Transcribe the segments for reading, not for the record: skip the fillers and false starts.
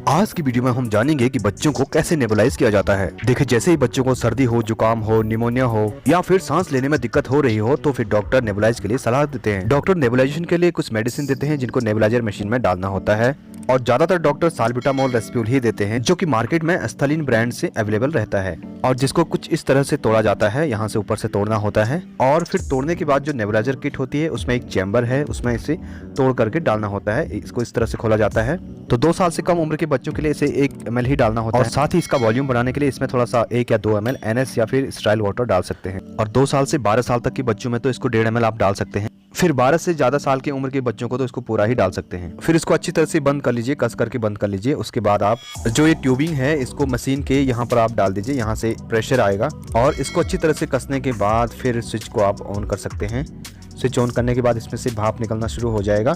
आज की वीडियो में हम जानेंगे कि बच्चों को कैसे नेबुलाइज किया जाता है। देखिए, जैसे ही बच्चों को सर्दी हो, जुकाम हो, निमोनिया हो या फिर सांस लेने में दिक्कत हो रही हो तो फिर डॉक्टर नेबुलाइज के लिए सलाह देते हैं। डॉक्टर नेबुलाइजेशन के लिए कुछ मेडिसिन देते हैं जिनको नेबुलाइजर मशीन में डालना होता है और ज्यादातर डॉक्टर साल्बिटामोल, रेस्प्यूल ही देते हैं जो कि मार्केट में एस्थलीन ब्रांड से अवेलेबल रहता है और जिसको कुछ इस तरह से तोड़ा जाता है। यहाँ से ऊपर से तोड़ना होता है और फिर तोड़ने के बाद जो नेबुलाइजर किट होती है उसमें एक चैम्बर है, उसमें इसे तोड़ करके डालना होता है। इसको इस तरह से खोला जाता है। तो 2 साल से कम उम्र के बच्चों के लिए इसे 1 ml ही डालना होता है और साथ ही इसका वॉल्यूम बढ़ाने के लिए इसमें थोड़ा सा 1 या 2 ml NS या फिर स्टाइल वाटर डाल सकते हैं। और 2 साल से 12 साल तक के बच्चों में तो इसको 1.5 ml आप डाल सकते हैं। फिर 12 से ज्यादा साल की उम्र के बच्चों को तो इसको पूरा ही डाल सकते हैं। फिर इसको अच्छी तरह से बंद कर लीजिए, कस करके बंद कर लीजिए। उसके बाद आप जो ये ट्यूबिंग है इसको मशीन के यहाँ पर आप डाल दीजिए, यहाँ से प्रेशर आएगा और इसको अच्छी तरह से कसने के बाद फिर स्विच को आप ऑन कर सकते हैं। स्विच ऑन करने के बाद इसमें से भाप निकलना शुरू हो जाएगा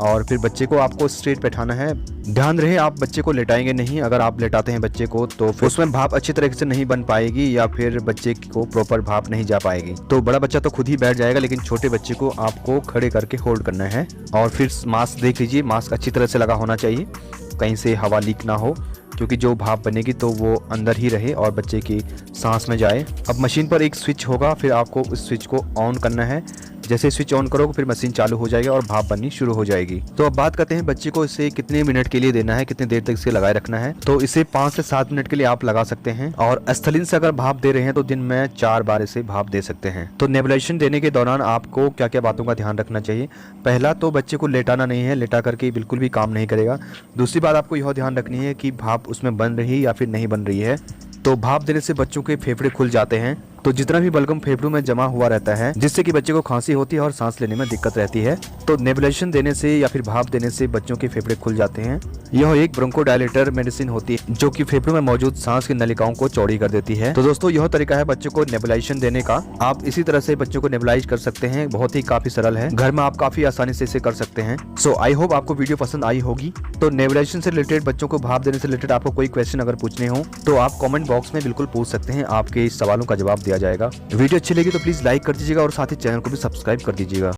और फिर बच्चे को आपको स्ट्रेट बैठाना है। ध्यान रहे आप बच्चे को लेटाएंगे नहीं। अगर आप लेटाते हैं बच्चे को तो फिर उसमें भाप अच्छी तरीके से नहीं बन पाएगी या फिर बच्चे को प्रॉपर भाप नहीं जा पाएगी। तो बड़ा बच्चा तो खुद ही बैठ जाएगा, लेकिन छोटे बच्चे को आपको खड़े करके होल्ड करना है। और फिर मास्क देख लीजिए, मास्क अच्छी तरह से लगा होना चाहिए, कहीं से हवा लीक ना हो, क्योंकि जो भाप बनेगी तो वो अंदर ही रहे और बच्चे की सांस में जाए। अब मशीन पर एक स्विच होगा, फिर आपको उस स्विच को ऑन करना है। जैसे स्विच ऑन करोगे फिर मशीन चालू हो जाएगी और भाप बननी शुरू हो जाएगी। तो अब बात करते हैं बच्चे को इसे कितने मिनट के लिए देना है, कितनी देर तक इसे लगाए रखना है। तो इसे 5 से 7 मिनट के लिए आप लगा सकते हैं और एस्थलीन से अगर भाप दे रहे हैं तो दिन में 4 बार इसे भाप दे सकते हैं। तो नेबुलाइजेशन देने के दौरान आपको क्या क्या बातों का ध्यान रखना चाहिए। पहला तो बच्चे को लेटाना नहीं है, लेटा करके बिल्कुल भी काम नहीं करेगा। दूसरी बात आपको यह ध्यान रखनी है कि भाप उसमें बन रही या फिर नहीं बन रही है। तो भाप देने से बच्चों के फेफड़े खुल जाते हैं, तो जितना भी बलगम फेफड़ों में जमा हुआ रहता है जिससे कि बच्चे को खांसी होती है और सांस लेने में दिक्कत रहती है, तो नेबुलाइजेशन देने से या फिर भाप देने से बच्चों के फेफड़े खुल जाते हैं। यह एक ब्रोंकोडायलेटर मेडिसिन होती है जो कि फेफड़ों में मौजूद सांस की नलिकाओं को चौड़ी कर देती है। तो दोस्तों यह तरीका है बच्चों को नेबुलाइजेशन देने का। आप इसी तरह से बच्चों को नेबुलाइज कर सकते हैं, बहुत ही काफी सरल है, घर में आप काफी आसानी से इसे कर सकते हैं। सो आई होप आपको वीडियो पसंद आई होगी। तो नेबुलाइजेशन से रिलेटेड, बच्चों को भाप देने से रिलेटेड आपको कोई क्वेश्चन अगर पूछने हो तो आप कमेंट बॉक्स में बिल्कुल पूछ सकते हैं, आपके इस सवालों का जवाब दिया जाएगा। वीडियो अच्छी लगी तो प्लीज लाइक कर दीजिएगा और साथ ही चैनल को भी सब्सक्राइब कर दीजिएगा।